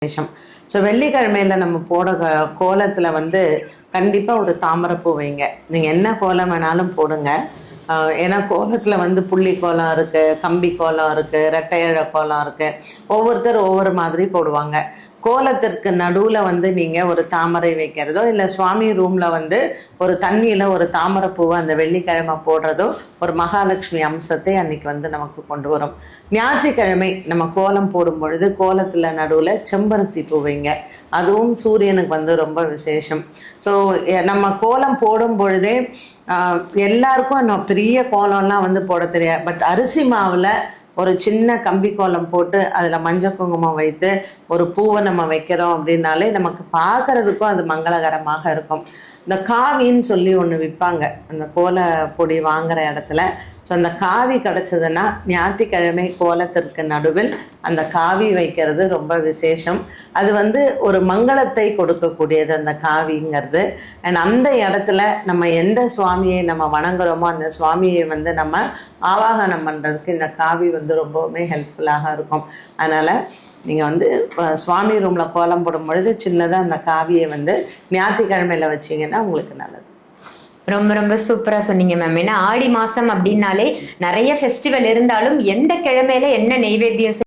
விசேஷம். ஸோ வெள்ளிக்கிழமையில நம்ம போட கோலத்தில் வந்து கண்டிப்பாக ஒரு தாமரைப்பூ வைங்க. நீங்கள் என்ன கோலம் வேணாலும் போடுங்க. ஏன்னா கோலத்தில் வந்து புள்ளி கோலம் இருக்குது, கம்பி கோலம் இருக்குது, ரெட்டை இழை கோலம் இருக்குது. ஒவ்வொருத்தர் ஒவ்வொரு மாதிரி போடுவாங்க. கோலத்திற்கு நடுவில் வந்து நீங்கள் ஒரு தாமரை வைக்கிறதோ இல்லை சுவாமி ரூமில் வந்து ஒரு தண்ணியில் ஒரு தாமரைப்பூவை அந்த வெள்ளிக்கிழமை போடுறதோ ஒரு மகாலட்சுமி அம்சத்தை அன்றைக்கி வந்து நமக்கு கொண்டு வரும். ஞாயிற்றுக்கிழமை நம்ம கோலம் போடும் பொழுது கோலத்தில் நடுவில் செம்பருத்தி பூ வைங்க. அதுவும் சூரியனுக்கு வந்து ரொம்ப விசேஷம். ஸோ நம்ம கோலம் போடும் பொழுதே எல்லாருக்கும் பெரிய கோலம்லாம் வந்து போட தெரியாது. பட் அரிசி மாவில் ஒரு சின்ன கம்பி கோலம் போட்டு அதில் மஞ்சள் குங்குமம் வைத்து ஒரு பூவை நம்ம வைக்கிறோம் அப்படின்னாலே நமக்கு பார்க்கறதுக்கும் அது மங்களகரமாக இருக்கும். இந்த காவின்னு சொல்லி ஒன்று விற்பாங்க அந்த கோல பொடி வாங்குகிற இடத்துல. ஸோ அந்த காவி கிடச்சதுன்னா ஞாயிற்றுக்கிழமை கோலத்திற்கு நடுவில் அந்த காவி வைக்கிறது ரொம்ப விசேஷம். அது வந்து ஒரு மங்களத்தை கொடுக்கக்கூடியது அந்த காவிங்கிறது. அண்ட் அந்த இடத்துல நம்ம எந்த சுவாமியை நம்ம வணங்குறோமோ அந்த சுவாமியை வந்து நம்ம ஆவாகனம் பண்ணுறதுக்கு இந்த காவி வந்து ரொம்பவுமே ஹெல்ப்ஃபுல்லாக இருக்கும். அதனால் நீங்கள் வந்து சுவாமி ரூமில் கோலம் போடும் பொழுது சின்னதாக அந்த காவியை வந்து ஞாயிற்றுக்கிழமையில் வச்சிங்கன்னா உங்களுக்கு நல்லது. ரொம்ப ரொம்ப சூப்பரா சொன்னீங்க மேம். ஏன்னா ஆடி மாசம் அப்படின்னாலே நிறைய ஃபெஸ்டிவல் இருந்தாலும் எந்த கிழமையில என்ன நெய்வேத்தியம்